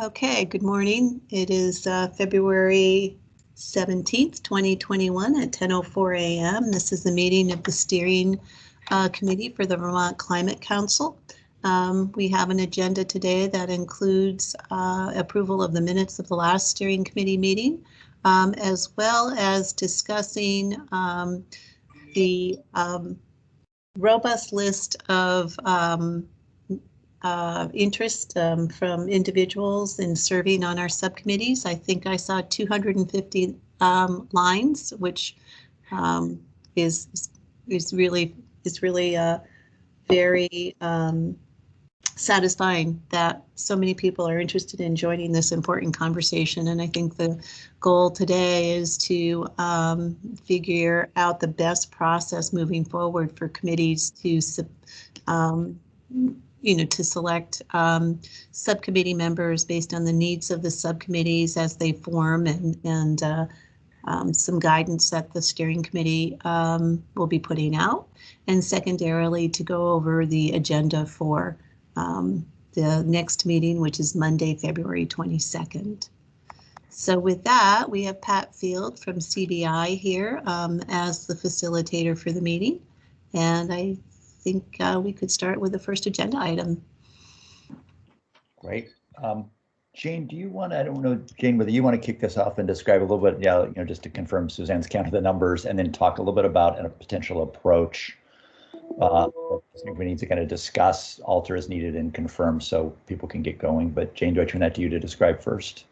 Okay, good morning. It is February 17th, 2021 at 10:04 a.m. This is the meeting of the Steering Committee for the Vermont Climate Council. We have an agenda today that includes approval of the minutes of the last Steering Committee meeting, as well as discussing the robust list of interest from individuals in serving on our subcommittees. I think I saw 250 lines, which is really very satisfying that so many people are interested in joining this important conversation. And I think the goal today is to figure out the best process moving forward for committees to to select subcommittee members based on the needs of the subcommittees as they form, and some guidance that the steering committee will be putting out, and secondarily to go over the agenda for the next meeting, which is Monday, February 22nd. So with that, we have Pat Field from CBI here as the facilitator for the meeting, and I think we could start with the first agenda item. Great. Jane, do you want to, I don't know, Jane, whether you want to kick this off and describe a little bit, just to confirm Suzanne's count of the numbers, and then talk a little bit about a potential approach we need to kind of discuss, alter as needed, and confirm so people can get going. But Jane, do I turn that to you to describe first?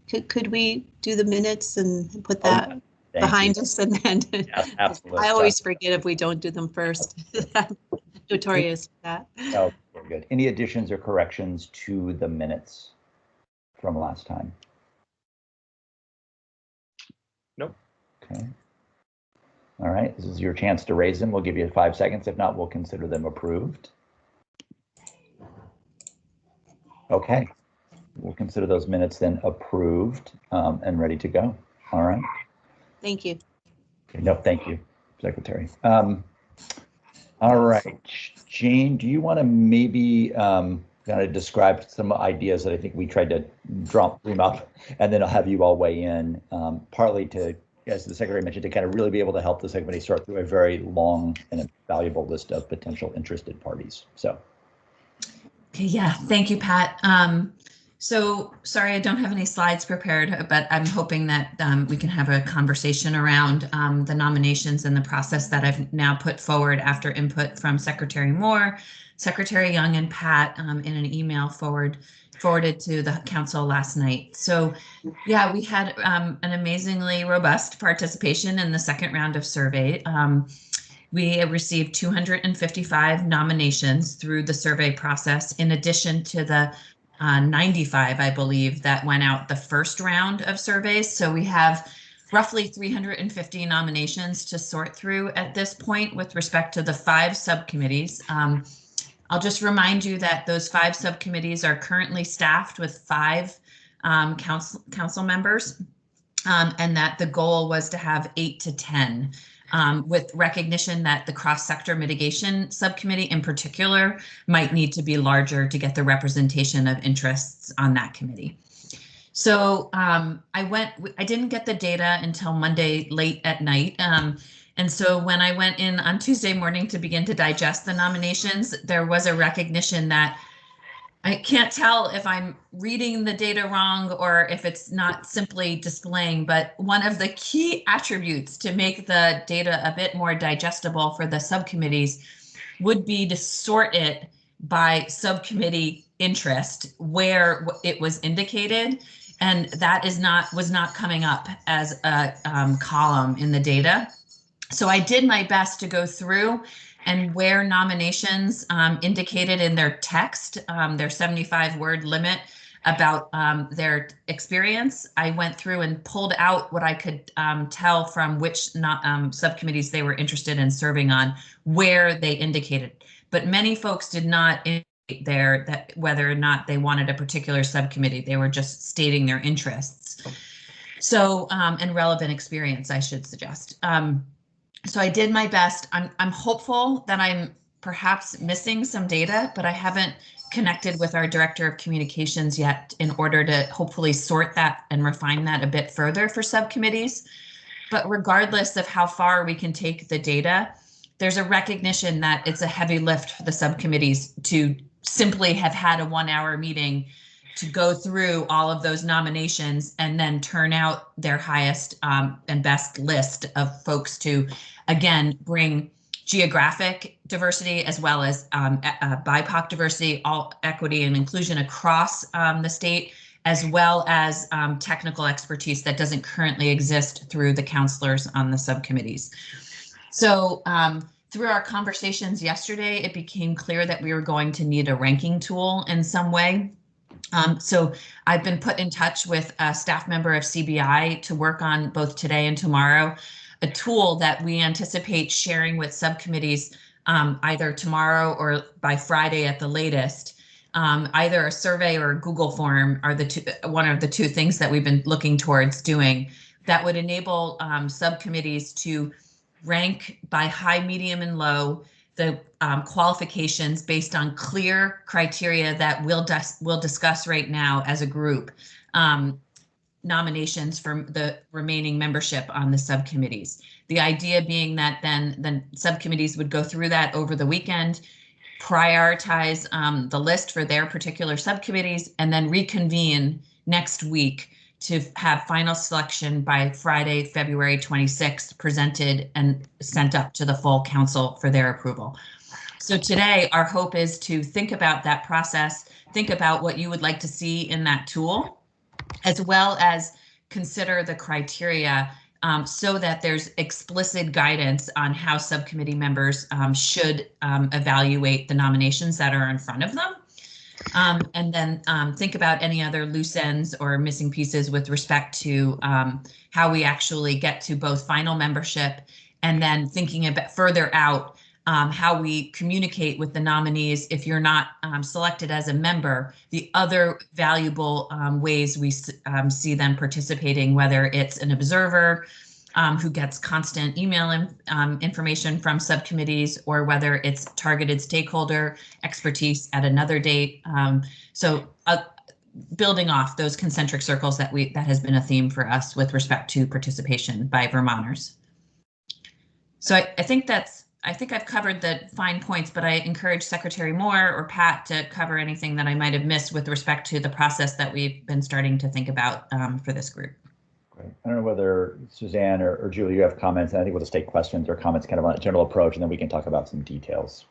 Could we do the minutes and put that behind us, and then yes, absolutely. I always forget if we don't do them first. Notorious for that. Oh, very good. Any additions or corrections to the minutes from last time? Nope. Okay. All right, this is your chance to raise them. We'll give you 5 seconds. If not, we'll consider them approved. Okay, we'll consider those minutes then approved and ready to go. All right. Thank you. Okay, no, thank you, Secretary. All right, Jane, do you want to maybe kind of describe some ideas that I think we tried to dream up, and then I'll have you all weigh in, partly to, as the Secretary mentioned, to kind of really be able to help the subcommittee sort through a very long and a valuable list of potential interested parties. So. Okay, yeah, thank you, Pat. So sorry, I don't have any slides prepared, but I'm hoping that we can have a conversation around the nominations and the process that I've now put forward after input from Secretary Moore, Secretary Young, and Pat in an email forwarded to the council last night. So yeah, we had an amazingly robust participation in the second round of survey. We received 255 nominations through the survey process, in addition to the 95, I believe, that went out the first round of surveys. So we have roughly 350 nominations to sort through at this point with respect to the 5 subcommittees. I'll just remind you that those 5 subcommittees are currently staffed with 5 council members, and that the goal was to have 8 to 10. With recognition that the cross-sector mitigation subcommittee in particular might need to be larger to get the representation of interests on that committee. So I didn't get the data until Monday late at night. And so when I went in on Tuesday morning to begin to digest the nominations, there was a recognition that I can't tell if I'm reading the data wrong or if it's not simply displaying, but one of the key attributes to make the data a bit more digestible for the subcommittees would be to sort it by subcommittee interest where it was indicated, and that was not coming up as a column in the data. So I did my best to go through, and where nominations indicated in their text, their 75-word limit about their experience, I went through and pulled out what I could tell from which subcommittees they were interested in serving on, where they indicated. But many folks did not indicate there that whether or not they wanted a particular subcommittee. They were just stating their interests. So, and relevant experience, I should suggest. So I did my best. I'm hopeful that I'm perhaps missing some data, but I haven't connected with our director of communications yet in order to hopefully sort that and refine that a bit further for subcommittees. But regardless of how far we can take the data, there's a recognition that it's a heavy lift for the subcommittees to simply have had a 1-hour meeting to go through all of those nominations and then turn out their highest and best list of folks to, again, bring geographic diversity as well as BIPOC diversity, all equity and inclusion across the state, as well as technical expertise that doesn't currently exist through the counselors on the subcommittees. So through our conversations yesterday, it became clear that we were going to need a ranking tool in some way. So I've been put in touch with a staff member of CBI to work on both today and tomorrow, a tool that we anticipate sharing with subcommittees either tomorrow or by Friday at the latest. Either a survey or a Google form are one of the two things that we've been looking towards doing that would enable subcommittees to rank by high, medium, and low the qualifications based on clear criteria that we'll discuss right now as a group. Nominations from the remaining membership on the subcommittees. The idea being that then subcommittees would go through that over the weekend, prioritize the list for their particular subcommittees, and then reconvene next week to have final selection by Friday, February 26th, presented and sent up to the full council for their approval. So today, our hope is to think about that process, think about what you would like to see in that tool, as well as consider the criteria so that there's explicit guidance on how subcommittee members should evaluate the nominations that are in front of them. And then think about any other loose ends or missing pieces with respect to how we actually get to both final membership and then thinking a bit further out how we communicate with the nominees if you're not selected as a member, the other valuable ways we see them participating, whether it's an observer who gets constant email information from subcommittees, or whether it's targeted stakeholder expertise at another date. So building off those concentric circles that has been a theme for us with respect to participation by Vermonters. So I think I've covered the fine points, but I encourage Secretary Moore or Pat to cover anything that I might have missed with respect to the process that we've been starting to think about for this group. Great. I don't know whether Suzanne or Julie, you have comments, and I think we'll just take questions or comments kind of on a general approach, and then we can talk about some details.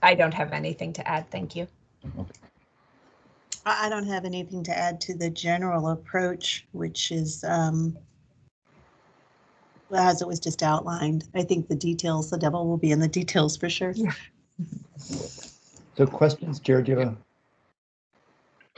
I don't have anything to add. Thank you. Okay. I don't have anything to add to the general approach, which is, well, as it was just outlined. I think the details, the devil will be in the details for sure. Yeah. So questions, Jared, do you have a?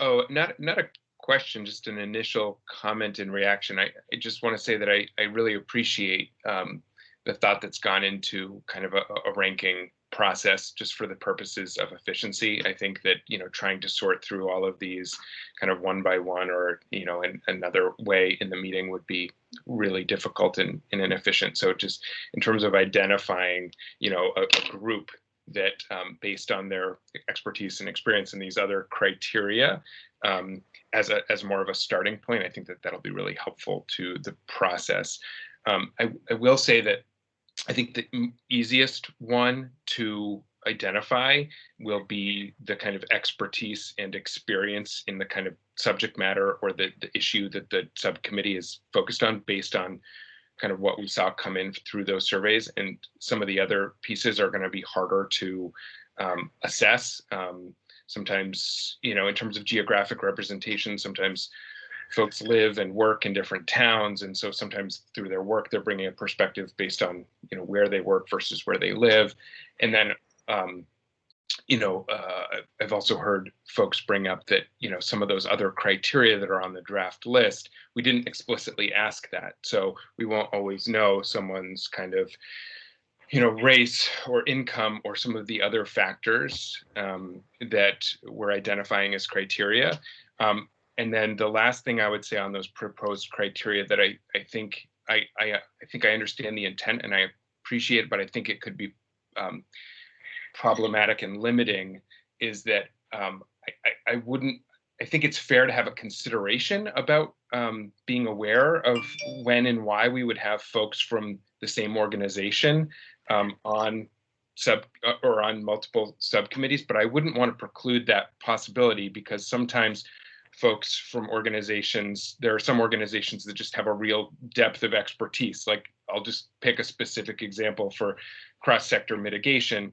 Oh, not a question, just an initial comment and reaction. I just want to say that I really appreciate the thought that's gone into kind of a ranking process just for the purposes of efficiency. I think that, trying to sort through all of these kind of one by one or, in another way in the meeting would be really difficult and inefficient. So just in terms of identifying, a group that based on their expertise and experience in these other criteria as more of a starting point, I think that that'll be really helpful to the process. I will say that I think the easiest one to identify will be the kind of expertise and experience in the kind of subject matter or the issue that the subcommittee is focused on based on kind of what we saw come in through those surveys. And some of the other pieces are going to be harder to assess. Sometimes, in terms of geographic representation, sometimes folks live and work in different towns, and so sometimes through their work they're bringing a perspective based on where they work versus where they live. And then I've also heard folks bring up that some of those other criteria that are on the draft list, we didn't explicitly ask that, so we won't always know someone's kind of race or income or some of the other factors that we're identifying as criteria. And then the last thing I would say on those proposed criteria that I think I think I understand the intent and I appreciate it, but I think it could be problematic and limiting, is that I wouldn't, I think it's fair to have a consideration about being aware of when and why we would have folks from the same organization on on multiple subcommittees, but I wouldn't want to preclude that possibility, because sometimes folks from organizations, there are some organizations that just have a real depth of expertise. Like, I'll just pick a specific example for cross-sector mitigation.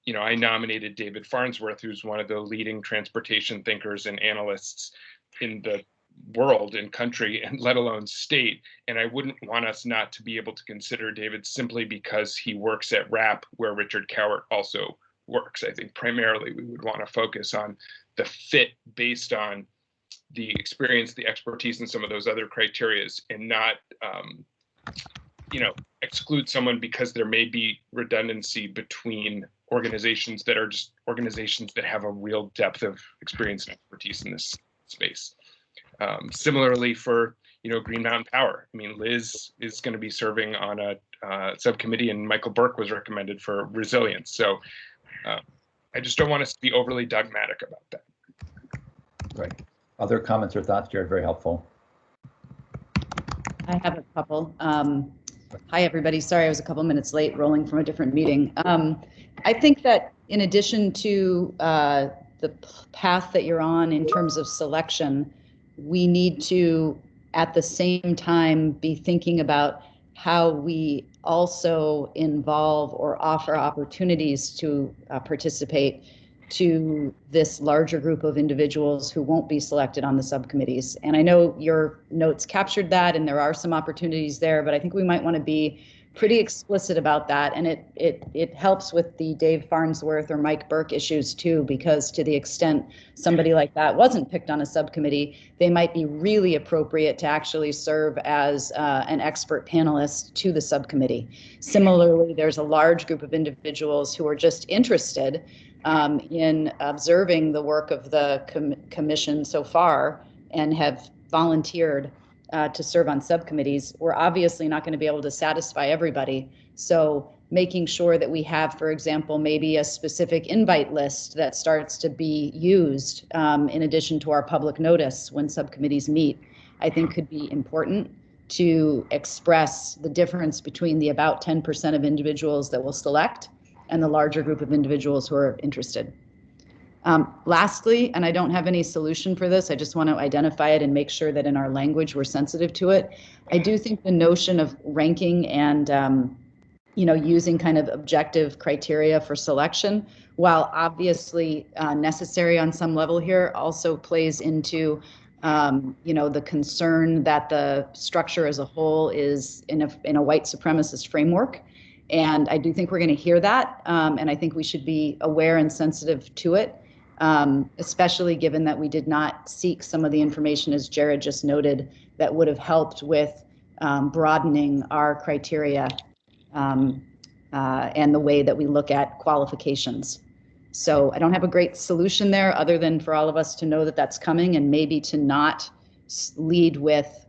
You know, I nominated David Farnsworth, who's one of the leading transportation thinkers and analysts in the world and country, and let alone state. And I wouldn't want us not to be able to consider David simply because he works at RAP, where Richard Cowart also works. I think primarily we would want to focus on the fit based on the experience, the expertise, and some of those other criterias, and not, you know, exclude someone because there may be redundancy between organizations that are just organizations that have a real depth of experience and expertise in this space. Similarly for, you know, Green Mountain Power. I mean, Liz is going to be serving on a subcommittee, and Michael Burke was recommended for resilience. So I just don't want us to be overly dogmatic about that. Right. Other comments or thoughts, Jared? Very helpful. I have a couple. Hi, everybody. Sorry, I was a couple minutes late rolling from a different meeting. I think that in addition to the path that you're on in terms of selection, we need to, at the same time, be thinking about how we also involve or offer opportunities to participate to this larger group of individuals who won't be selected on the subcommittees. And I know your notes captured that, and there are some opportunities there, but I think we might want to be pretty explicit about that. And it helps with the Dave Farnsworth or Mike Burke issues too, because to the extent somebody like that wasn't picked on a subcommittee, they might be really appropriate to actually serve as an expert panelist to the subcommittee. Similarly, there's a large group of individuals who are just interested in observing the work of the commission so far and have volunteered to serve on subcommittees. We're obviously not going to be able to satisfy everybody. So making sure that we have, for example, maybe a specific invite list that starts to be used in addition to our public notice when subcommittees meet, I think could be important to express the difference between the about 10% of individuals that will select and the larger group of individuals who are interested. Lastly, and I don't have any solution for this, I just want to identify it and make sure that in our language we're sensitive to it. I do think the notion of ranking and using kind of objective criteria for selection, while obviously necessary on some level here, also plays into the concern that the structure as a whole is in a white supremacist framework. And I do think we're going to hear that, and I think we should be aware and sensitive to it, especially given that we did not seek some of the information, as Jared just noted, that would have helped with broadening our criteria and the way that we look at qualifications. So I don't have a great solution there other than for all of us to know that that's coming, and maybe to not lead with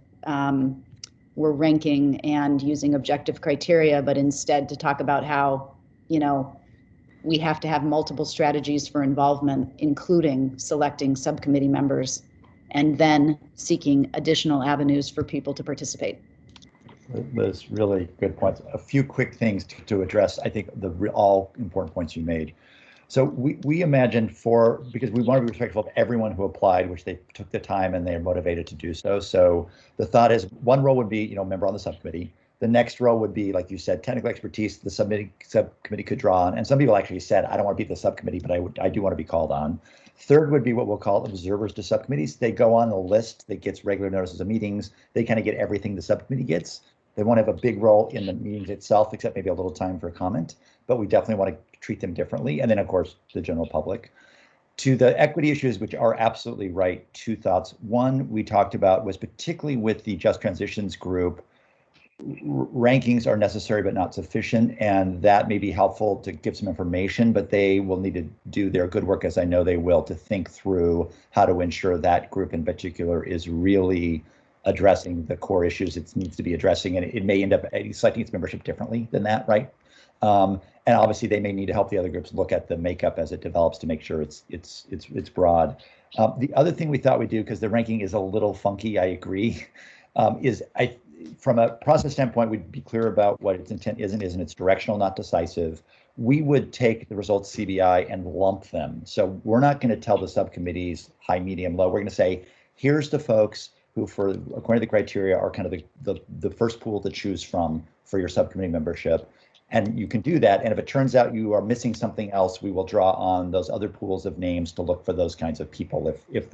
we're ranking and using objective criteria, but instead to talk about how, we have to have multiple strategies for involvement, including selecting subcommittee members and then seeking additional avenues for people to participate. Those really good points. A few quick things to address, I think, the all important points you made. So we imagine because we want to be respectful of everyone who applied, which they took the time and they're motivated to do so. So the thought is one role would be, member on the subcommittee. The next role would be, like you said, technical expertise the subcommittee could draw on. And some people actually said, I don't want to be the subcommittee, but I do want to be called on. Third would be what we'll call observers to subcommittees. They go on the list that gets regular notices of meetings. They kind of get everything the subcommittee gets. They won't have a big role in the meetings itself, except maybe a little time for a comment, but we definitely want to treat them differently. And then, of course, the general public. To the equity issues, which are absolutely right, two thoughts. One we talked about was particularly with the Just Transitions group, rankings are necessary but not sufficient, and that may be helpful to give some information, but they will need to do their good work, as I know they will, to think through how to ensure that group in particular is really addressing the core issues it needs to be addressing, and it may end up selecting its membership differently than that, right? And obviously, they may need to help the other groups look at the makeup as it develops to make sure it's broad. The other thing we thought we'd do, because the ranking is a little funky, I agree, from a process standpoint, we'd be clear about what its intent is and isn't. It's directional, not decisive. We would take the results CBI and lump them. So we're not going to tell the subcommittees high, medium, low. We're going to say, here's the folks who, according to the criteria, are kind of the first pool to choose from for your subcommittee membership. And you can do that. And if it turns out you are missing something else, we will draw on those other pools of names to look for those kinds of people. If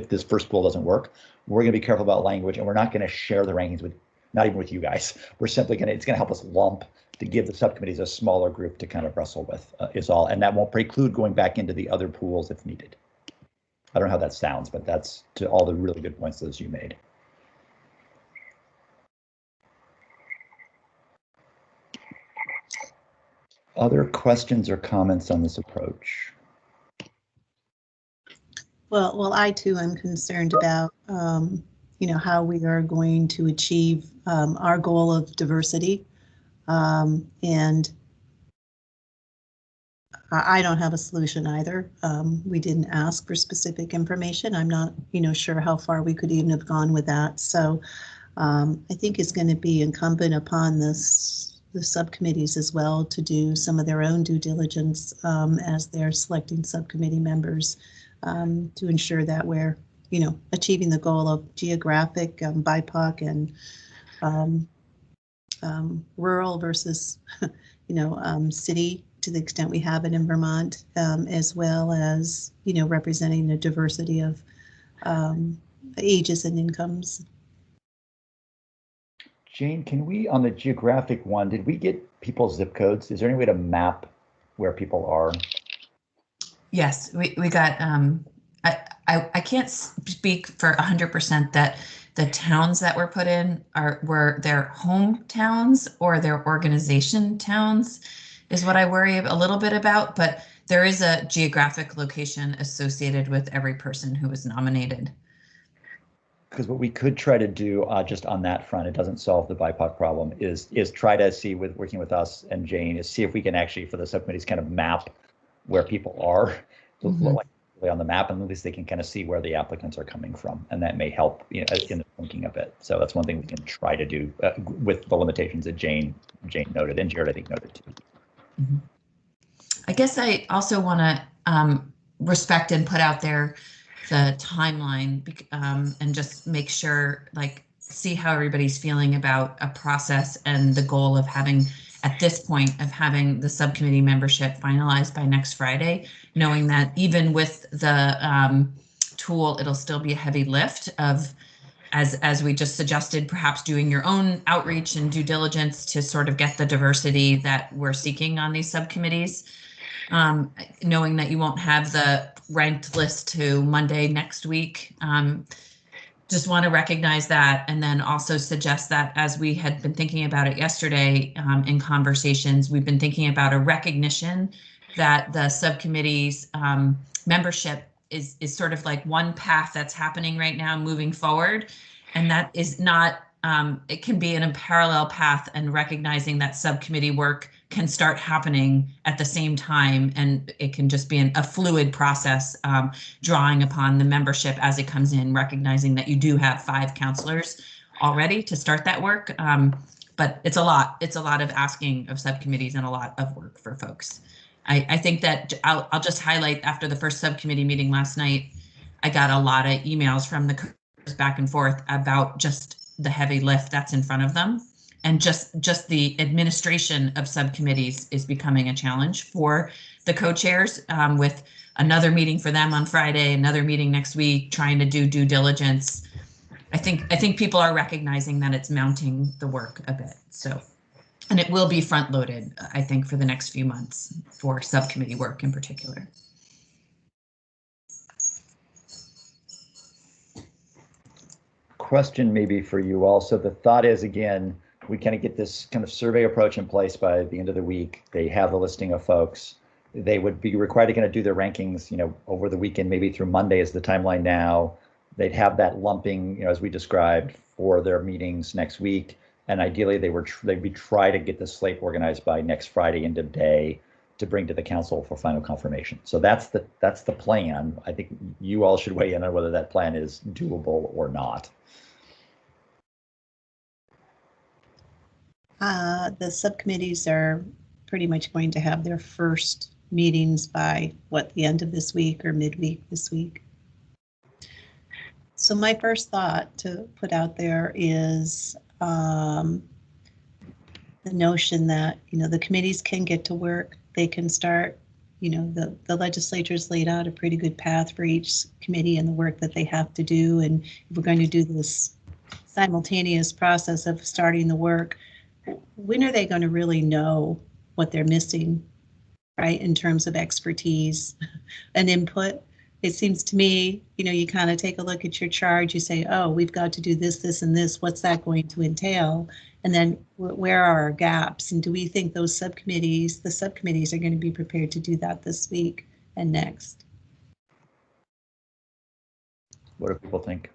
this first pool doesn't work, we're going to be careful about language, and we're not going to share the rankings with, not even with you guys. We're simply it's going to help us lump to give the subcommittees a smaller group to kind of wrestle with is all. And that won't preclude going back into the other pools if needed. I don't know how that sounds, but that's to all the really good points those you made. Other questions or comments on this approach? Well, I too am concerned about, how we are going to achieve our goal of diversity. And I don't have a solution either. We didn't ask for specific information. I'm not, sure how far we could even have gone with that. So I think it's going to be incumbent upon the subcommittees as well to do some of their own due diligence as they're selecting subcommittee members to ensure that we're, achieving the goal of geographic, BIPOC, and rural versus, city to the extent we have it in Vermont, as well as, representing the diversity of ages and incomes. Jane, can we, on the geographic one, did we get people's zip codes? Is there any way to map where people are? Yes, we got, I can't speak for 100% that the towns that were put in were their hometowns or their organization towns is what I worry a little bit about, but there is a geographic location associated with every person who was nominated. Because what we could try to do just on that front, it doesn't solve the BIPOC problem, is try to see, with working with us and Jane, is see if we can actually, for the subcommittees, kind of map where people are, like on the map, and at least they can kind of see where the applicants are coming from, and that may help in the thinking a bit. So that's one thing we can try to do with the limitations that Jane noted, and Jared I think noted too. I guess I also want to respect and put out there the timeline and just make sure, see how everybody's feeling about a process and the goal of having, at this point, of having the subcommittee membership finalized by next Friday, knowing that even with the tool, it'll still be a heavy lift of, as we just suggested, perhaps doing your own outreach and due diligence to sort of get the diversity that we're seeking on these subcommittees. Knowing that you won't have the ranked list to Monday next week. Just want to recognize that, and then also suggest that, as we had been thinking about it yesterday in conversations, we've been thinking about a recognition that the subcommittee's membership is sort of like one path that's happening right now moving forward, and that is not, it can be in a parallel path, and recognizing that subcommittee work can start happening at the same time, and it can just be a fluid process, drawing upon the membership as it comes in, recognizing that you do have 5 counselors already to start that work. But it's a lot of asking of subcommittees and a lot of work for folks. I think that I'll just highlight, after the first subcommittee meeting last night, I got a lot of emails from the coaches back and forth about just the heavy lift that's in front of them. And just the administration of subcommittees is becoming a challenge for the co-chairs, with another meeting for them on Friday, another meeting next week, trying to do due diligence. I think people are recognizing that it's mounting the work a bit. So, and it will be front loaded, I think, for the next few months for subcommittee work in particular. Question maybe for you also. The thought is, again, we kind of get this kind of survey approach in place by the end of the week. They have the listing of folks. They would be required to kind of do their rankings, over the weekend, maybe through Monday is the timeline now. they'd have that lumping, as we described, for their meetings next week. And ideally, they'd be try to get the slate organized by next Friday end of day to bring to the council for final confirmation. So that's the plan. I think you all should weigh in on whether that plan is doable or not. The subcommittees are pretty much going to have their first meetings by the end of this week or midweek this week. So my first thought to put out there is the notion that, the committees can get to work. They can start, the legislature's laid out a pretty good path for each committee and the work that they have to do. And if we're going to do this simultaneous process of starting the work, when are they going to really know what they're missing, right, in terms of expertise and input? It seems to me, you kind of take a look at your charge, you say, oh, we've got to do this, this, and this. What's that going to entail? And then where are our gaps? And do we think the subcommittees are going to be prepared to do that this week and next? What do people think?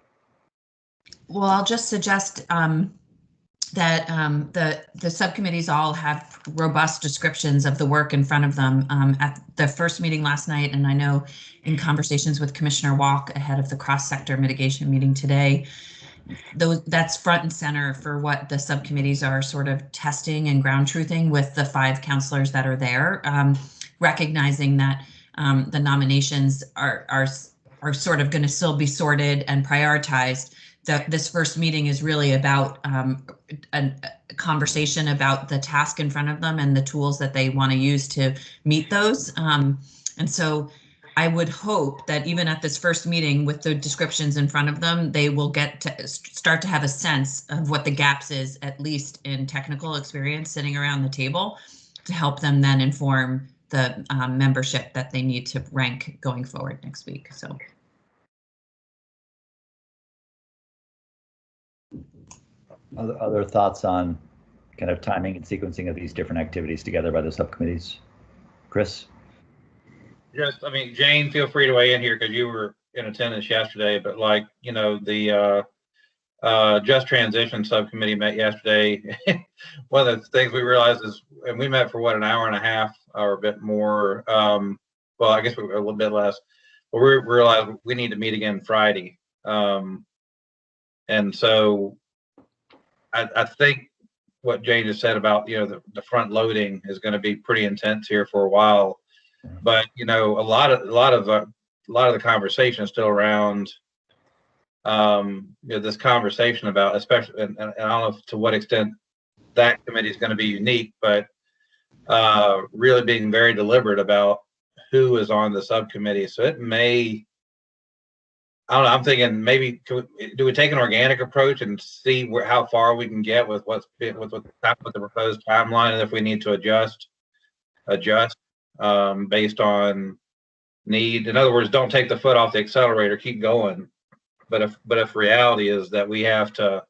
Well, I'll just suggest that the subcommittees all have robust descriptions of the work in front of them. At the first meeting last night, and I know in conversations with Commissioner Walk ahead of the cross-sector mitigation meeting today, that's front and center for what the subcommittees are sort of testing and ground truthing with the 5 counselors that are there, recognizing that the nominations are sort of going to still be sorted and prioritized. This first meeting is really about a conversation about the task in front of them and the tools that they want to use to meet those. And so I would hope that even at this first meeting with the descriptions in front of them, they will get to start to have a sense of what the gaps is, at least in technical experience sitting around the table, to help them then inform the membership that they need to rank going forward next week. So. Other thoughts on kind of timing and sequencing of these different activities together by the subcommittees? Chris? Just, Jane, feel free to weigh in here because you were in attendance yesterday, but the Just Transition Subcommittee met yesterday. One of the things we realized is, and we met for an hour and a half or a bit more. Well, I guess we were a little bit less, but we realized we need to meet again Friday. And so I think what Jane just said about, the front loading is going to be pretty intense here for a while. But a lot of the conversation is still around this conversation about, especially, and I don't know to what extent that committee is going to be unique, but really being very deliberate about who is on the subcommittee. So it may, I don't know, I'm thinking maybe do we take an organic approach and see how far we can get with with the proposed timeline, and if we need to adjust based on need. In other words, don't take the foot off the accelerator, keep going. But if reality is that we have to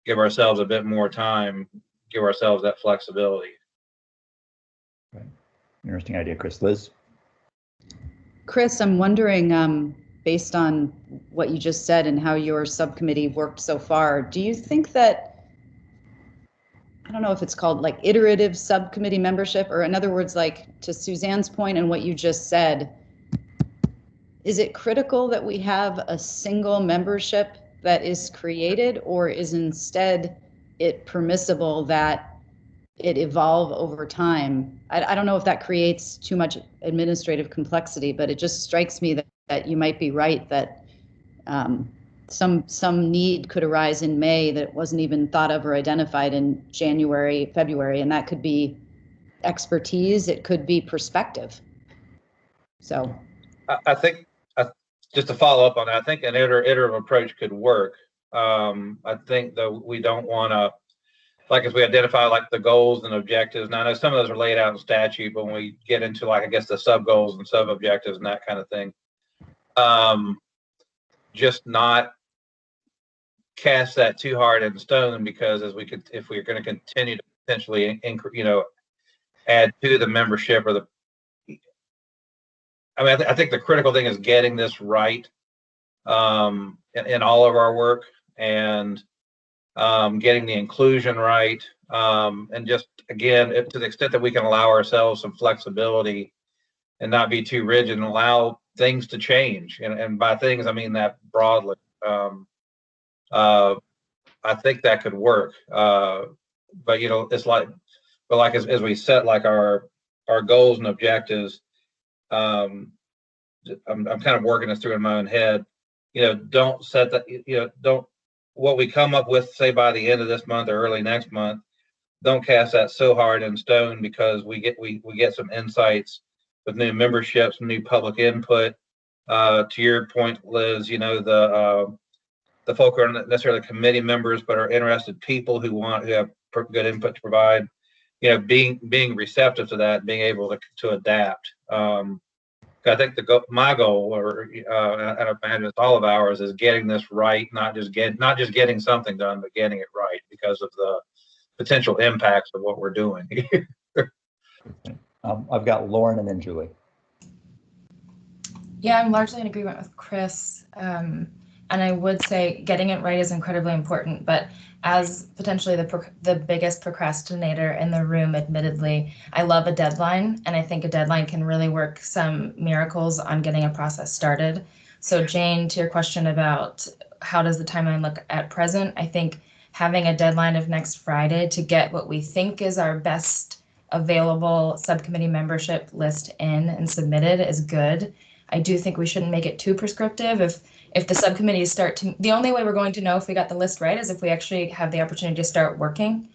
give ourselves a bit more time, give ourselves that flexibility. Right. Interesting idea, Chris. Liz? Chris, I'm wondering, based on what you just said and how your subcommittee worked so far, do you think that, I don't know if it's called like iterative subcommittee membership, or in other words, like to Suzanne's point and what you just said, is it critical that we have a single membership that is created, or is instead it permissible that it evolve over time? I don't know if that creates too much administrative complexity, but it just strikes me that you might be right, that some need could arise in May that wasn't even thought of or identified in January, February, and that could be expertise, it could be perspective. So I think, just to follow up on that, I think an iterative approach could work. I think though we don't want to, like, as we identify like the goals and objectives. Now I know some of those are laid out in statute, but when we get into like, I guess, the sub goals and sub objectives and that kind of thing, just not cast that too hard in stone, because if we're going to continue to potentially add to the membership or I think the critical thing is getting this right. in all of our work, and getting the inclusion right, and just again, to the extent that we can allow ourselves some flexibility and not be too rigid and allow things to change. And by things, I mean that broadly. I think that could work. But it's like, as we set like our goals and objectives, I'm kind of working this through in my own head. Don't set that. Don't what we come up with, say by the end of this month or early next month. Don't cast that so hard in stone, because we get some insights with new memberships, new public input. To your point, Liz, the folk who are not necessarily committee members, but are interested people who have good input to provide, being receptive to that, being able to adapt. I think my goal, or and I imagine it's all of ours, is getting this right, not just getting something done, but getting it right because of the potential impacts of what we're doing. I've got Lauren and then Julie. Yeah, I'm largely in agreement with Chris. And I would say getting it right is incredibly important, but as potentially the biggest procrastinator in the room, admittedly, I love a deadline, and I think a deadline can really work some miracles on getting a process started. So Jane, to your question about how does the timeline look at present, I think having a deadline of next Friday to get what we think is our best available subcommittee membership list in and submitted is good. I do think we shouldn't make it too prescriptive. If the subcommittees the only way we're going to know if we got the list right is if we actually have the opportunity to start working.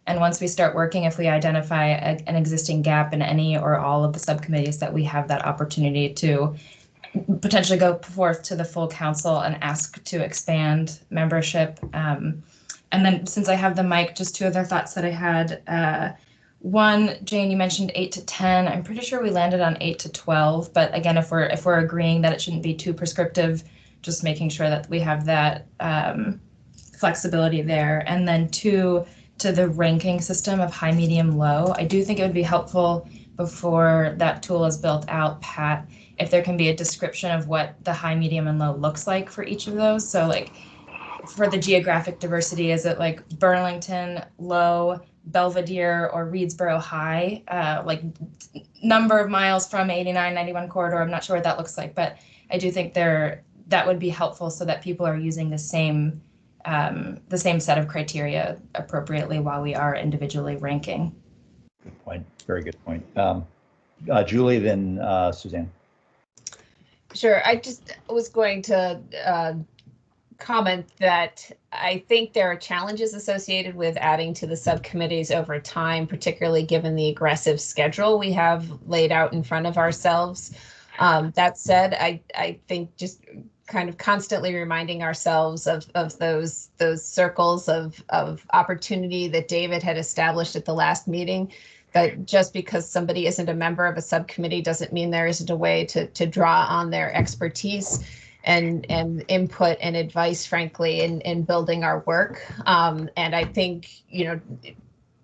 And once we start working, if we identify an existing gap in any or all of the subcommittees, that we have that opportunity to potentially go forth to the full council and ask to expand membership. And then, since I have the mic, just two other thoughts that I had. One, Jane, you mentioned 8 to 10. I'm pretty sure we landed on 8 to 12. But again, if we're agreeing that it shouldn't be too prescriptive, just making sure that we have that flexibility there. And then two, to the ranking system of high, medium, low, I do think it would be helpful before that tool is built out, Pat, if there can be a description of what the high, medium, and low looks like for each of those. So like for the geographic diversity, is it like Burlington low, Belvedere or Reedsboro high, like number of miles from 89, 91 corridor? I'm not sure what that looks like, but I do think that would be helpful so that people are using the same set of criteria appropriately while we are individually ranking. Good point. Very good point. Julie, then Suzanne. Sure. I just was going to comment that I think there are challenges associated with adding to the subcommittees over time, particularly given the aggressive schedule we have laid out in front of ourselves. That said, I think just kind of constantly reminding ourselves of those circles of opportunity that David had established at the last meeting, that just because somebody isn't a member of a subcommittee doesn't mean there isn't a way to draw on their expertise and input and advice, frankly, in building our work. And I think,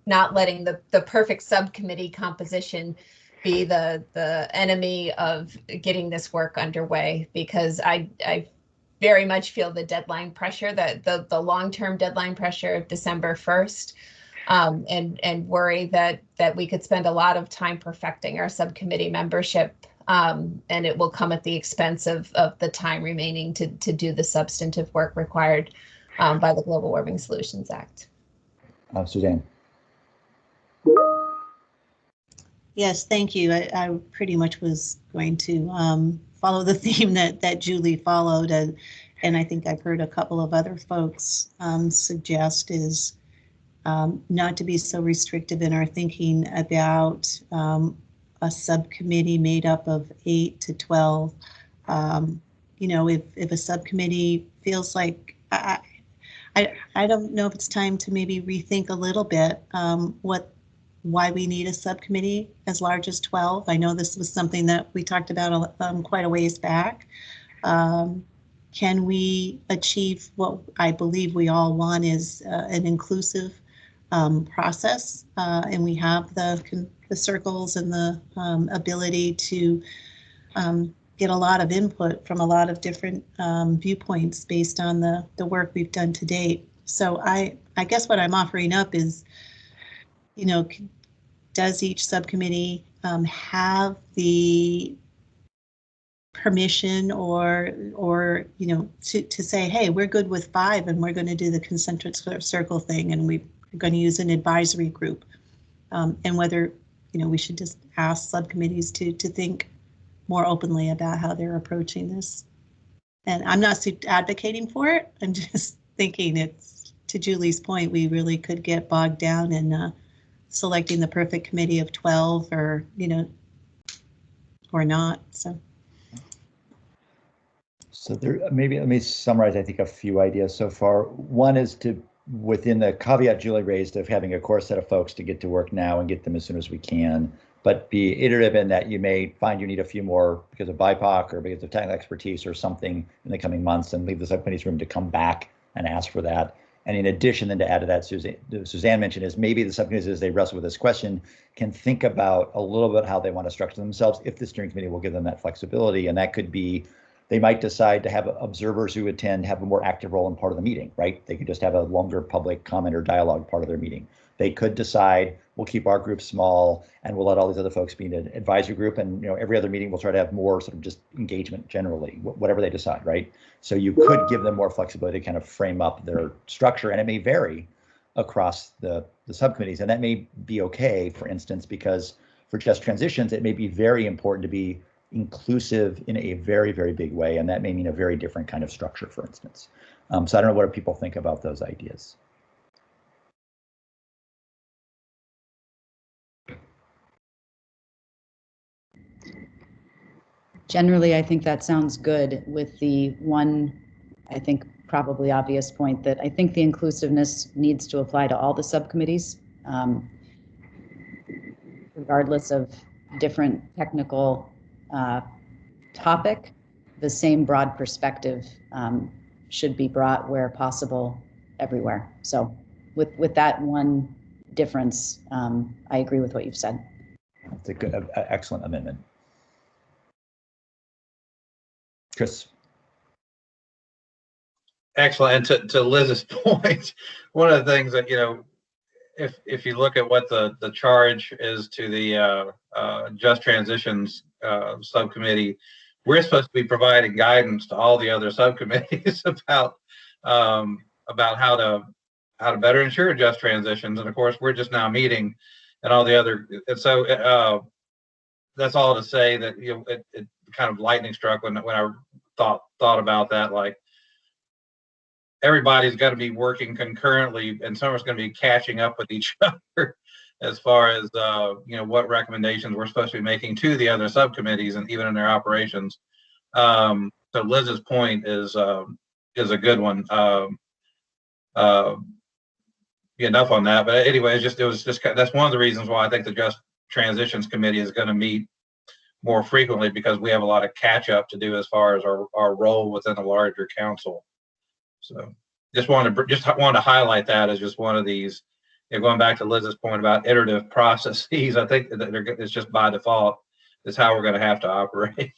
not letting the perfect subcommittee composition be the enemy of getting this work underway, because I very much feel the deadline pressure, the long-term deadline pressure of December 1st, and worry that we could spend a lot of time perfecting our subcommittee membership, and it will come at the expense of the time remaining to do the substantive work required by the Global Warming Solutions Act. Suzanne. Yes, thank you. I pretty much was going to follow the theme that Julie followed, and I think I've heard a couple of other folks suggest is not to be so restrictive in our thinking about a subcommittee made up of 8 to 12. If a subcommittee feels like, I don't know if it's time to maybe rethink a little bit why we need a subcommittee as large as 12. I know this was something that we talked about quite a ways back. Can we achieve what I believe we all want is an inclusive process, and we have the circles and the ability to get a lot of input from a lot of different viewpoints based on the work we've done to date. So I guess what I'm offering up is, you know, does each subcommittee have the permission or you know, to say, hey, we're good with 5 and we're going to do the concentric circle thing, and we're going to use an advisory group, and whether, you know, we should just ask subcommittees to think more openly about how they're approaching this. And I'm not advocating for it. I'm just thinking, it's, to Julie's point, we really could get bogged down in selecting the perfect committee of 12, or, you know, or not. So there, maybe let me summarize, I think, a few ideas so far. One is to, within the caveat Julie raised of having a core set of folks to get to work now and get them as soon as we can, but be iterative in that you may find you need a few more because of BIPOC or because of technical expertise or something in the coming months, and leave the subcommittee's room to come back and ask for that. And in addition, then to add to that, Suzanne mentioned, is maybe the subcommittees, as they wrestle with this question, can think about a little bit how they want to structure themselves, if the steering committee will give them that flexibility. And that could be, they might decide to have observers who attend have a more active role in part of the meeting, right? They could just have a longer public comment or dialogue part of their meeting. They could decide, we'll keep our group small and we'll let all these other folks be in an advisory group, and, you know, every other meeting we'll try to have more sort of just engagement generally, whatever they decide, right? So you could give them more flexibility to kind of frame up their structure, and it may vary across the subcommittees, and that may be okay, for instance, because for just transitions, it may be very important to be inclusive in a very, very big way, and that may mean a very different kind of structure, for instance. So I don't know what people think about those ideas. Generally, I think that sounds good, with the one, I think, probably obvious point that I think the inclusiveness needs to apply to all the subcommittees, regardless of different technical topic. The same broad perspective should be brought where possible everywhere. So with that one difference, I agree with what you've said. That's a good, excellent amendment. Chris. Excellent. And to Liz's point, one of the things that, you know, if you look at what the charge is to the Just Transitions subcommittee, we're supposed to be providing guidance to all the other subcommittees about how to better ensure just transitions. And of course, we're just now meeting, and all the other. And so that's all to say that, you know, it kind of lightning struck when I thought about that, like, everybody's got to be working concurrently, and someone's going to be catching up with each other as far as you know, what recommendations we're supposed to be making to the other subcommittees, and even in their operations. So Liz's point is a good one. Enough on that. But anyway, that's one of the reasons why I think the Just Transitions Committee is going to meet more frequently, because we have a lot of catch up to do as far as our role within a larger council. So just wanted to highlight that as just one of these, you know, going back to Liz's point about iterative processes. I think that it's just by default is how we're going to have to operate.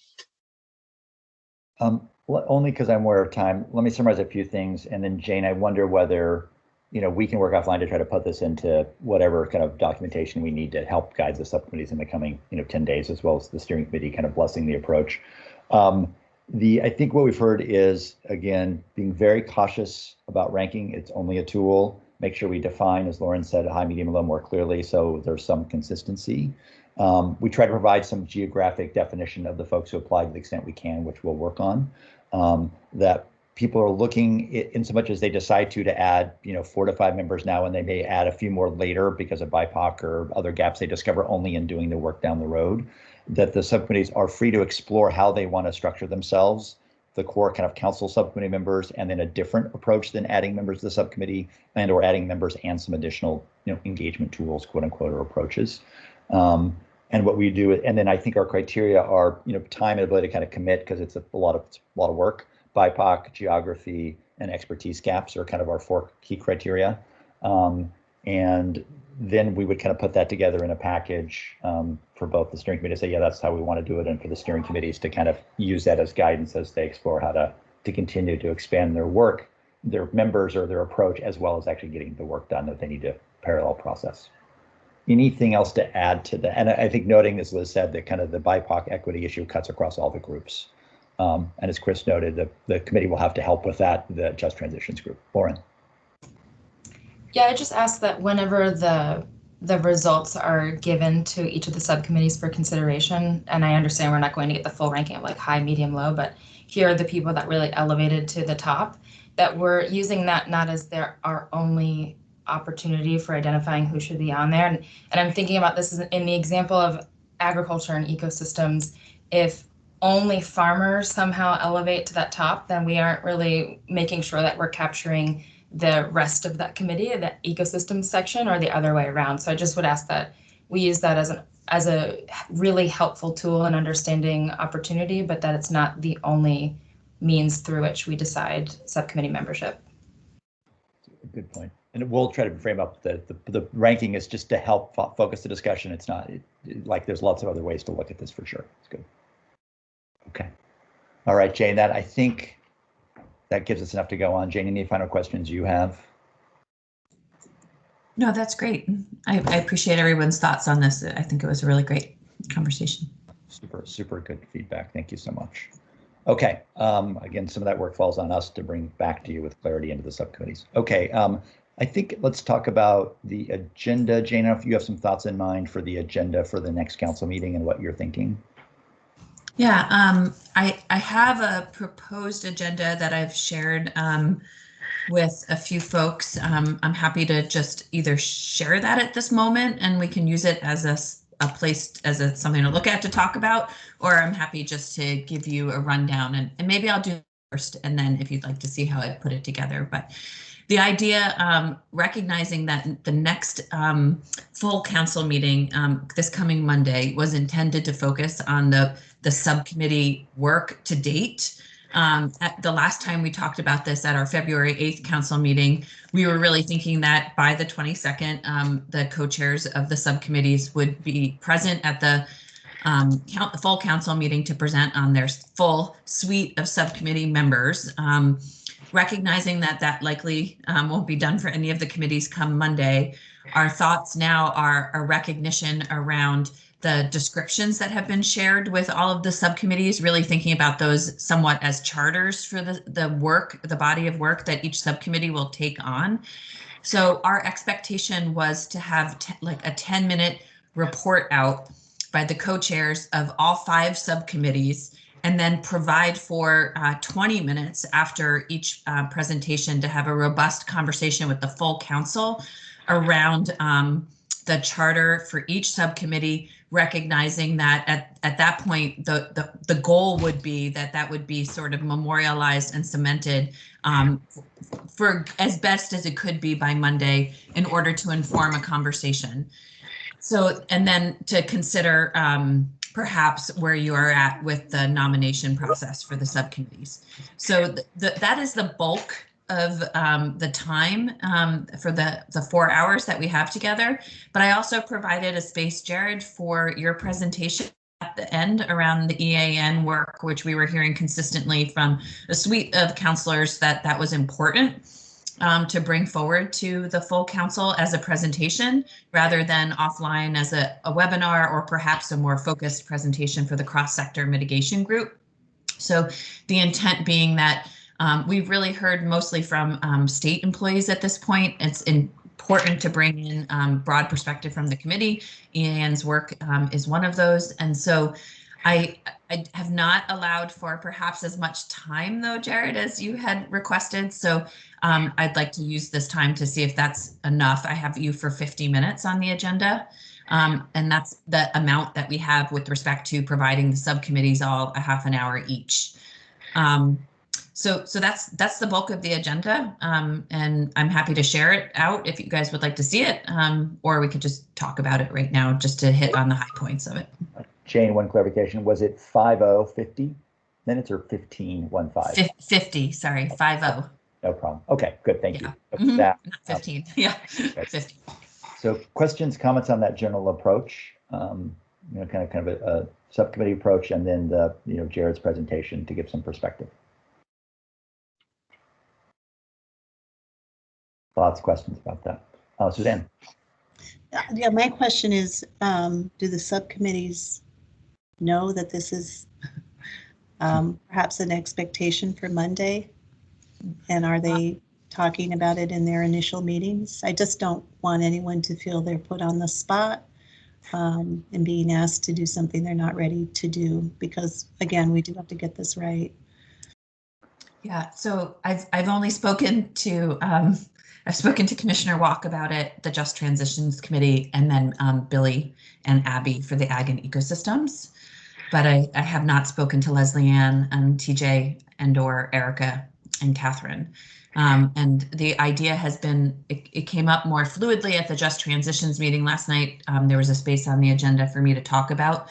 Only because I'm aware of time, let me summarize a few things, and then Jane, I wonder whether, you know, we can work offline to try to put this into whatever kind of documentation we need to help guide the subcommittees in the coming, you know, 10 days, as well as the steering committee kind of blessing the approach. I think what we've heard is, again, being very cautious about ranking. It's only a tool. Make sure we define, as Lauren said, high, medium, low more clearly, so there's some consistency. We try to provide some geographic definition of the folks who apply to the extent we can, which we'll work on. That people are looking, in so much as they decide to add, you know, 4 to 5 members now, and they may add a few more later because of BIPOC or other gaps they discover only in doing the work down the road, that the subcommittees are free to explore how they want to structure themselves, the core kind of council subcommittee members, and then a different approach than adding members to the subcommittee, and or adding members and some additional, you know, engagement tools, quote unquote, or approaches. And what we do, and then I think our criteria are, you know, time and ability to kind of commit, because it's a lot of work. BIPOC, geography, and expertise gaps are kind of our 4 key criteria. And then we would kind of put that together in a package for both the steering committee to say, yeah, that's how we want to do it, and for the steering committees to kind of use that as guidance as they explore how to continue to expand their work, their members or their approach, as well as actually getting the work done that they need to parallel process. Anything else to add to that? And I think noting, as Liz said, that kind of the BIPOC equity issue cuts across all the groups. And as Chris noted, the committee will have to help with that, the Just Transitions group. Lauren. Yeah, I just ask that whenever the results are given to each of the subcommittees for consideration, and I understand we're not going to get the full ranking of like high, medium, low, but here are the people that really elevated to the top, that we're using that not as our only opportunity for identifying who should be on there. And I'm thinking about this in the example of agriculture and ecosystems. If only farmers somehow elevate to that top, then we aren't really making sure that we're capturing the rest of that committee, the ecosystem section, or the other way around. So I just would ask that we use that as a really helpful tool in understanding opportunity, but that it's not the only means through which we decide subcommittee membership. Good point. And we'll try to frame up the ranking is just to help focus the discussion. It's not like there's lots of other ways to look at this for sure. It's good. Okay. All right, Jane, I think that gives us enough to go on. Jane, any final questions you have? No, that's great. I appreciate everyone's thoughts on this. I think it was a really great conversation. Super good feedback. Thank you so much. Okay. Again, some of that work falls on us to bring back to you with clarity into the subcommittees. Okay. I think let's talk about the agenda. Jane, if you have some thoughts in mind for the agenda for the next council meeting and what you're thinking. Yeah, I have a proposed agenda that I've shared with a few folks. I'm happy to just either share that at this moment and we can use it as a place, as something to look at to talk about, or I'm happy just to give you a rundown and maybe I'll do it first and then if you'd like to see how I put it together. But the idea, recognizing that the next full council meeting this coming Monday was intended to focus on the subcommittee work to date. At the last time we talked about this at our February 8th council meeting, we were really thinking that by the 22nd, the co-chairs of the subcommittees would be present at the full council meeting to present on their full suite of subcommittee members. Recognizing that likely won't be done for any of the committees come Monday, our thoughts now are a recognition around the descriptions that have been shared with all of the subcommittees, really thinking about those somewhat as charters for the body of work that each subcommittee will take on. So our expectation was to have like a 10-minute report out by the co-chairs of all 5 subcommittees, and then provide for 20 minutes after each presentation to have a robust conversation with the full council around the charter for each subcommittee, recognizing that at that point, the goal would be that would be sort of memorialized and cemented for as best as it could be by Monday in order to inform a conversation. So, and then to consider perhaps where you are at with the nomination process for the subcommittees. So that is the bulk of the time for the 4 hours that we have together. But I also provided a space, Jared, for your presentation at the end around the EAN work, which we were hearing consistently from a suite of counselors that was important to bring forward to the full council as a presentation rather than offline as a webinar or perhaps a more focused presentation for the cross-sector mitigation group. So the intent being that we've really heard mostly from state employees at this point. It's important to bring in broad perspective from the committee. EAN's work is one of those. And so I have not allowed for perhaps as much time though, Jared, as you had requested. So I'd like to use this time to see if that's enough. I have you for 50 minutes on the agenda. And that's the amount that we have with respect to providing the subcommittees all a half an hour each. So that's the bulk of the agenda, and I'm happy to share it out if you guys would like to see it, or we could just talk about it right now just to hit on the high points of it. Jane, one clarification, was it 50 minutes or 15? 50, sorry, 50. No problem. Okay, good. Thank you. Yeah. With that, Not 15. Yeah, 15. so questions, comments on that general approach, kind of a subcommittee approach, and then the, Jared's presentation to give some perspective. Lots of questions about that. Suzanne. Yeah, my question is, do the subcommittees know that this is perhaps an expectation for Monday? And are they talking about it in their initial meetings? I just don't want anyone to feel they're put on the spot and being asked to do something they're not ready to do, because again, we do have to get this right. Yeah, so I've only spoken to I've spoken to Commissioner Walk about it, the Just Transitions Committee, and then Billy and Abby for the Ag and Ecosystems. But I have not spoken to Leslie Ann and TJ and or Erica and Catherine. And the idea has been, it came up more fluidly at the Just Transitions meeting last night. There was a space on the agenda for me to talk about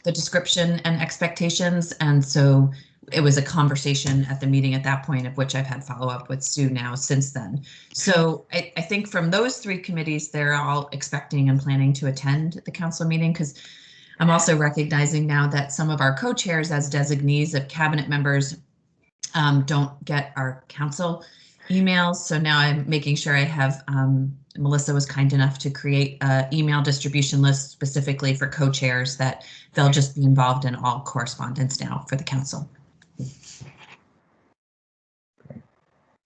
the description and expectations. And so it was a conversation at the meeting at that point, of which I've had follow up with Sue now since then. So I think from those three committees, they're all expecting and planning to attend the council meeting, because I'm also recognizing now that some of our co-chairs as designees of cabinet members don't get our council emails. So now I'm making sure I have, Melissa was kind enough to create an email distribution list specifically for co-chairs that they'll just be involved in all correspondence now for the council.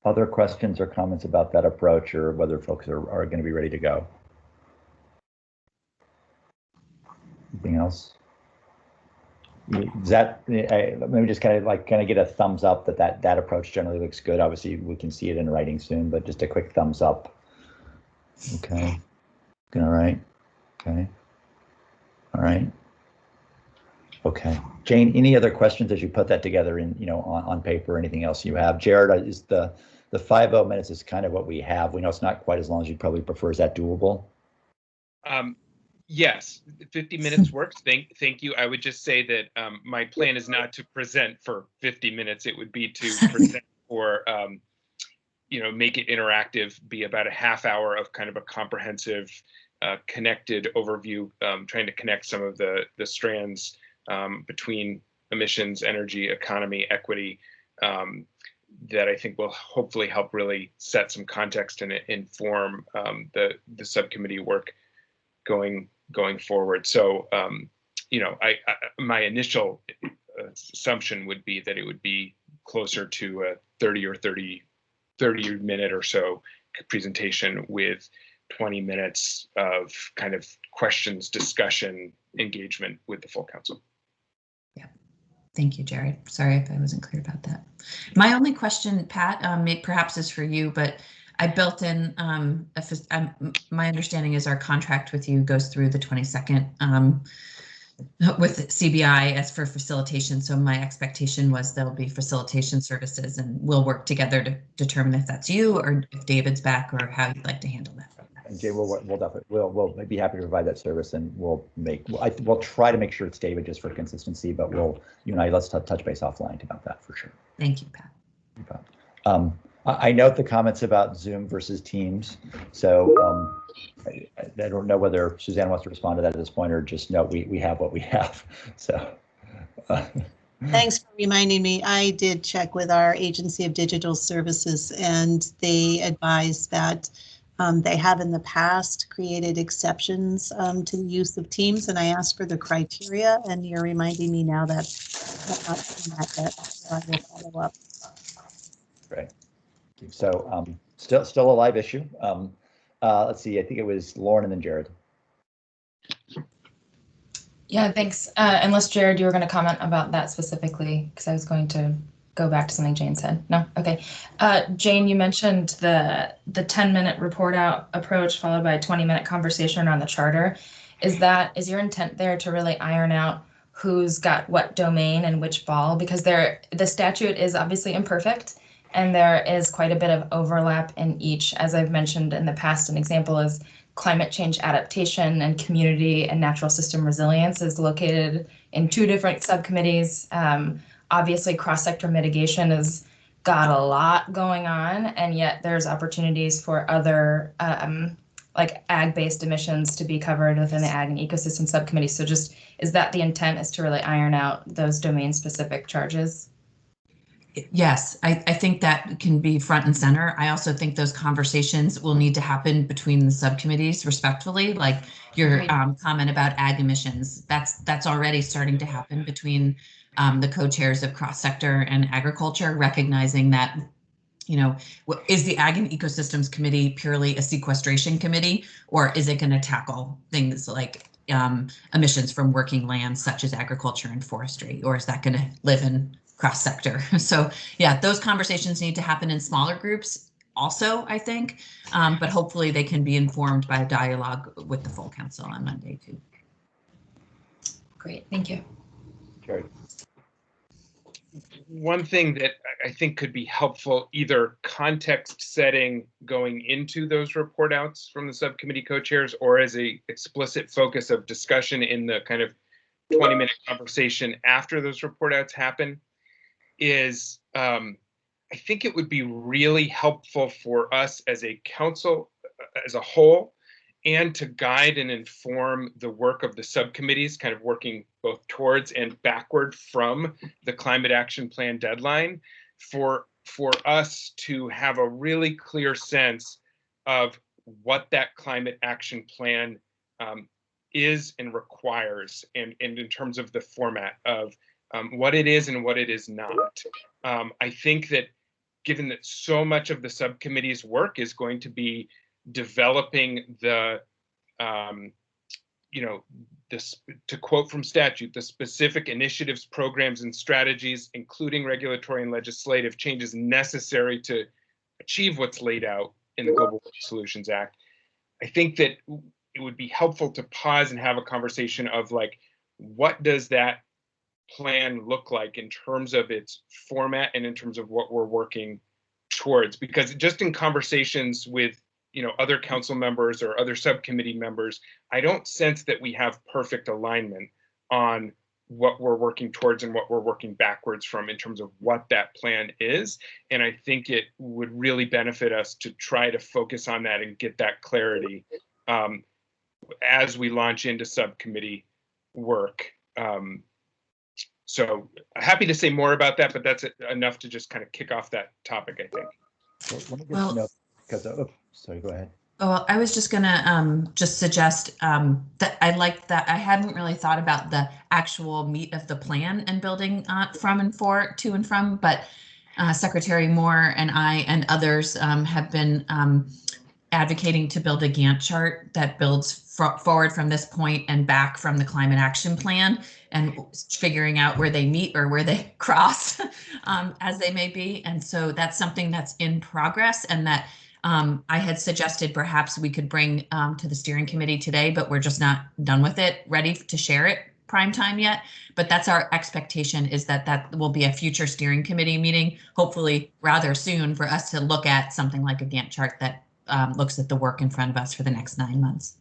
Other questions or comments about that approach, or whether folks are going to be ready to go? Anything else? Is that, let me just kind of get a thumbs up that approach generally looks good. Obviously, we can see it in writing soon, but just a quick thumbs up. Okay. All right. Okay. All right. Okay. Jane, any other questions as you put that together in, on paper, or anything else you have? Jared, is the 5 minutes is kind of what we have. We know it's not quite as long as you'd probably prefer. Is that doable? Yes, 50 minutes works. Thank you. I would just say that my plan is not to present for 50 minutes. It would be to present for, make it interactive, be about a half hour of kind of a comprehensive, connected overview, trying to connect some of the strands between emissions, energy, economy, equity, that I think will hopefully help really set some context and inform the subcommittee work going forward. So, my initial assumption would be that it would be closer to a 30 minute or so presentation with 20 minutes of kind of questions, discussion, engagement with the full council. Yeah. Thank you, Jared. Sorry if I wasn't clear about that. My only question, Pat, perhaps is for you, but I built in, my understanding is our contract with you goes through the 22nd with CBI as for facilitation. So my expectation was there'll be facilitation services, and we'll work together to determine if that's you or if David's back, or how you'd like to handle that. And Jay, we'll definitely we'll be happy to provide that service, and we'll try to make sure it's David just for consistency, but you and I, let's touch base offline about that for sure. Thank you, Pat. I note the comments about Zoom versus Teams. So I don't know whether Suzanne wants to respond to that at this point, or just note we have what we have. So thanks for reminding me. I did check with our Agency of Digital Services, and they advised that they have in the past created exceptions to the use of Teams, and I asked for the criteria, and you're reminding me now that I've not seen that yet, so I will follow up. Great. So still a live issue. Let's see, I think it was Lauren and then Jared. Yeah, thanks. Unless Jared, you were going to comment about that specifically, because I was going to go back to something Jane said. No? Okay. Jane, you mentioned the 10-minute report out approach followed by a 20-minute conversation around the charter. Is your intent there to really iron out who's got what domain and which ball? Because the statute is obviously imperfect, and there is quite a bit of overlap in each. As I've mentioned in the past, an example is climate change adaptation, and community and natural system resilience is located in 2 different subcommittees. Obviously, cross-sector mitigation is got a lot going on, and yet there's opportunities for other like ag-based emissions to be covered within the ag and ecosystem subcommittee. So just, is that the intent, is to really iron out those domain-specific charges? Yes, I think that can be front and center. I also think those conversations will need to happen between the subcommittees respectfully, like your comment about ag emissions. That's already starting to happen between the co-chairs of cross-sector and agriculture, recognizing that, you know, is the Ag and Ecosystems Committee purely a sequestration committee, or is it going to tackle things like emissions from working lands such as agriculture and forestry, or is that going to live in cross sector? So yeah, those conversations need to happen in smaller groups also, I think, but hopefully they can be informed by a dialogue with the full council on Monday too. Great, thank you. Jerry. One thing that I think could be helpful, either context setting going into those report outs from the subcommittee co-chairs, or as a explicit focus of discussion in the kind of 20-minute conversation after those report outs happen, is I think it would be really helpful for us as a council as a whole, and to guide and inform the work of the subcommittees, kind of working both towards and backward from the climate action plan deadline, for us to have a really clear sense of what that climate action plan is and requires, and in terms of the format of what it is and what it is not. I think that given that so much of the subcommittee's work is going to be developing the, you know, this, to quote from statute, the specific initiatives, programs, and strategies, including regulatory and legislative changes necessary to achieve what's laid out in the Global Water Solutions Act. I think that it would be helpful to pause and have a conversation of, like, what does that plan look like in terms of its format and in terms of what we're working towards? Because just in conversations with, you know, other council members or other subcommittee members, I don't sense that we have perfect alignment on what we're working towards and what we're working backwards from in terms of what that plan is. And I think it would really benefit us to try to focus on that and get that clarity as we launch into subcommittee work. So happy to say more about that, but that's enough to just kind of kick off that topic, I think. Let me get to know, because, sorry, go ahead. Oh, I was just gonna just suggest that I like that. I hadn't really thought about the actual meat of the plan and building from and for, to and from, but Secretary Moore and I and others have been advocating to build a Gantt chart that builds forward from this point and back from the climate action plan, and figuring out where they meet or where they cross as they may be. And so that's something that's in progress, and that I had suggested perhaps we could bring to the steering committee today, but we're just not done with it, ready to share it prime time yet. But that's our expectation, is that that will be a future steering committee meeting, hopefully rather soon, for us to look at something like a Gantt chart that looks at the work in front of us for the next 9 months.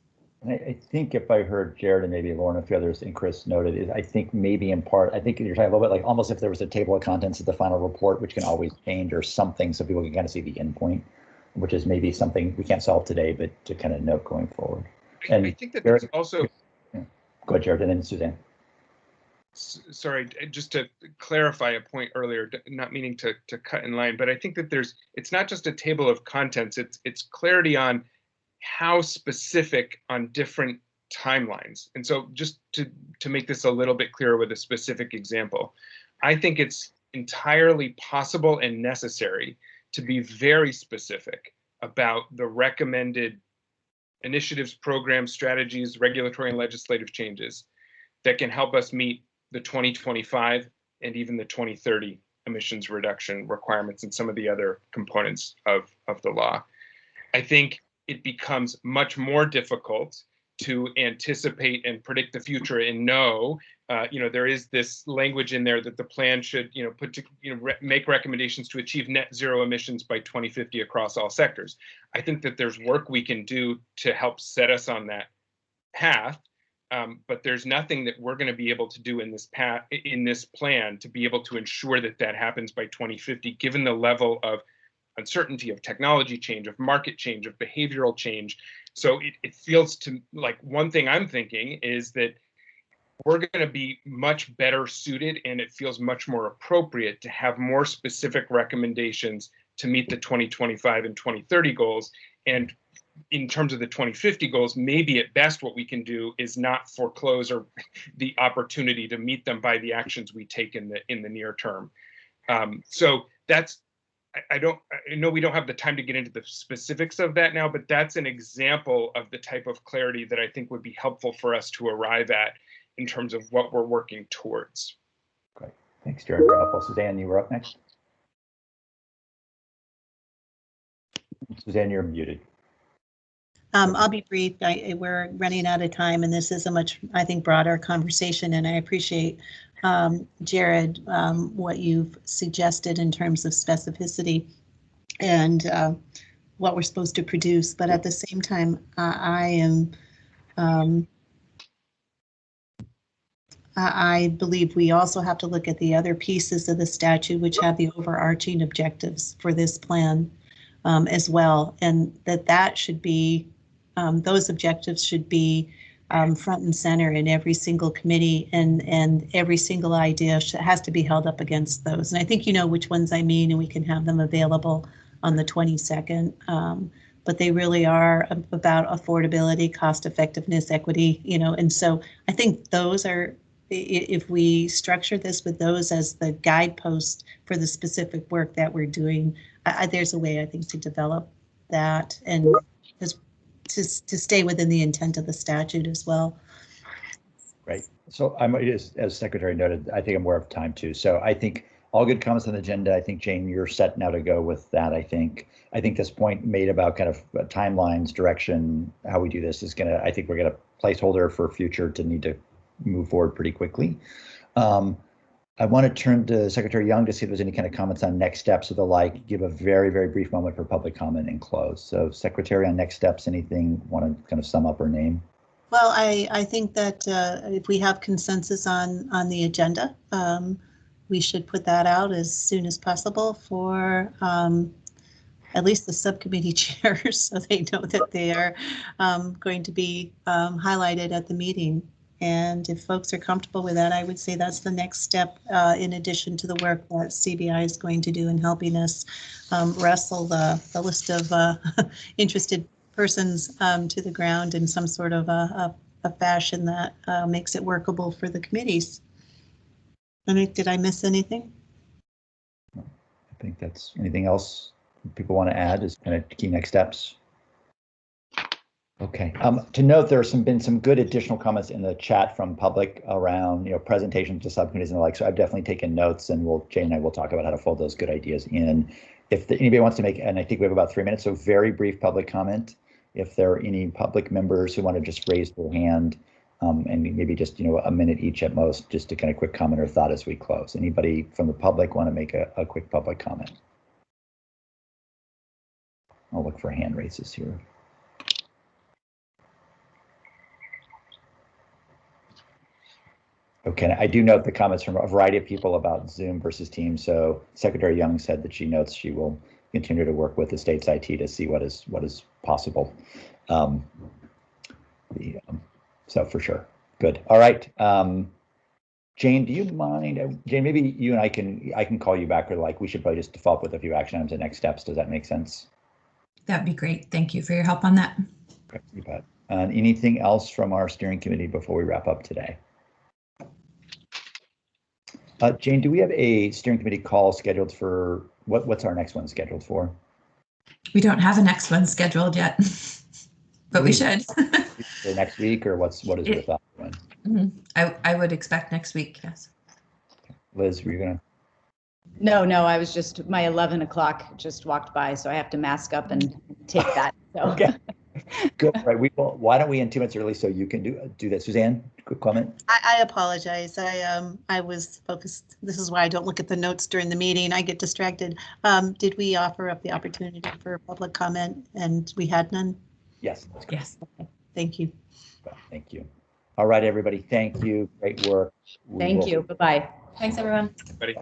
I think if I heard Jared and maybe Lauren, a few others, and Chris noted, is I think maybe in part, I think you're talking a little bit like almost if there was a table of contents at the final report, which can always change, or something, so people can kind of see the endpoint, which is maybe something we can't solve today, but to kind of note going forward. And I think that there's also. Yeah. Go ahead, Jared, and then Suzanne. Sorry, just to clarify a point earlier, not meaning to cut in line, but I think that it's not just a table of contents, it's clarity on how specific on different timelines. And so just to make this a little bit clearer with a specific example, I think it's entirely possible and necessary to be very specific about the recommended initiatives, programs, strategies, regulatory and legislative changes that can help us meet the 2025 and even the 2030 emissions reduction requirements and some of the other components of the law. I think it becomes much more difficult to anticipate and predict the future and know, there is this language in there that the plan should, make recommendations to achieve net zero emissions by 2050 across all sectors. I think that there's work we can do to help set us on that path. but there's nothing that we're going to be able to do in this plan to be able to ensure that that happens by 2050, given the level of uncertainty, of technology change, of market change, of behavioral change. So it feels to like, one thing I'm thinking is that we're going to be much better suited, and it feels much more appropriate to have more specific recommendations to meet the 2025 and 2030 goals. And in terms of the 2050 goals, maybe at best what we can do is not foreclose or the opportunity to meet them by the actions we take in the near term. So that's, I know we don't have the time to get into the specifics of that now, but that's an example of the type of clarity that I think would be helpful for us to arrive at in terms of what we're working towards. Great. Thanks, Jared. Very helpful. Suzanne, you were up next. Suzanne, you're muted. I'll be brief. We're running out of time, and this is a much, I think, broader conversation, and I appreciate, Jared, what you've suggested in terms of specificity and what we're supposed to produce. But at the same time, I believe we also have to look at the other pieces of the statute which have the overarching objectives for this plan as well, and that should be, those objectives should be front and center in every single committee, and every single idea has to be held up against those. And I think you know which ones I mean, and we can have them available on the 22nd. But they really are about affordability, cost effectiveness, equity, and so I think those are, if we structure this with those as the guidepost for the specific work that we're doing, there's a way, I think, to develop that and to stay within the intent of the statute as well. Right. So I'm, as Secretary noted, I think I'm aware of time too. So I think all good comments on the agenda. I think, Jane, you're set now to go with that. I think this point made about kind of timelines, direction, how we do this is gonna, I think we're gonna placeholder for future to need to move forward pretty quickly. I want to turn to Secretary Young to see if there's any kind of comments on next steps or the like. Give a very, very brief moment for public comment and close. So Secretary, on next steps, anything want to kind of sum up or name? Well, I think that if we have consensus on the agenda, we should put that out as soon as possible for at least the subcommittee chairs, so they know that they are going to be highlighted at the meeting. And if folks are comfortable with that, I would say that's the next step in addition to the work that CBI is going to do in helping us wrestle the list of interested persons to the ground in some sort of a fashion that makes it workable for the committees. Did I miss anything? I think that's, anything else people want to add as kind of key next steps? Okay. To note, there have been some good additional comments in the chat from public around, presentations to subcommittees and the like. So I've definitely taken notes, and Jane and I will talk about how to fold those good ideas in. If anybody wants to make, and I think we have about 3 minutes, so very brief public comment. If there are any public members who want to just raise their hand, and maybe just a minute each at most, just to kind of quick comment or thought as we close. Anybody from the public want to make a quick public comment? I'll look for hand raises here. Okay, I do note the comments from a variety of people about Zoom versus Teams. So Secretary Young said that she notes she will continue to work with the state's IT to see what is possible. So for sure, good. All right, Jane, do you mind? Jane, maybe you and I can call you back, or like we should probably just default with a few action items and next steps. Does that make sense? That'd be great. Thank you for your help on that. Okay, you bet. Anything else from our steering committee before we wrap up today? Jane, do we have a steering committee call scheduled for, what's our next one scheduled for? We don't have a next one scheduled yet, but we should. For next week, or what is your thought? I would expect next week, yes. Liz, were you gonna? No, I was just, my 11 o'clock just walked by, so I have to mask up and take that. So. Okay. Good. Right. Why don't we end 2 minutes early so you can do that? Suzanne, quick comment. I apologize. I was focused. This is why I don't look at the notes during the meeting. I get distracted. Did we offer up the opportunity for public comment, and we had none? Yes. Yes. Okay. Thank you. Thank you. All right, everybody. Thank you. Great work. We Thank will- you. Bye-bye. Thanks, everyone. Buddy.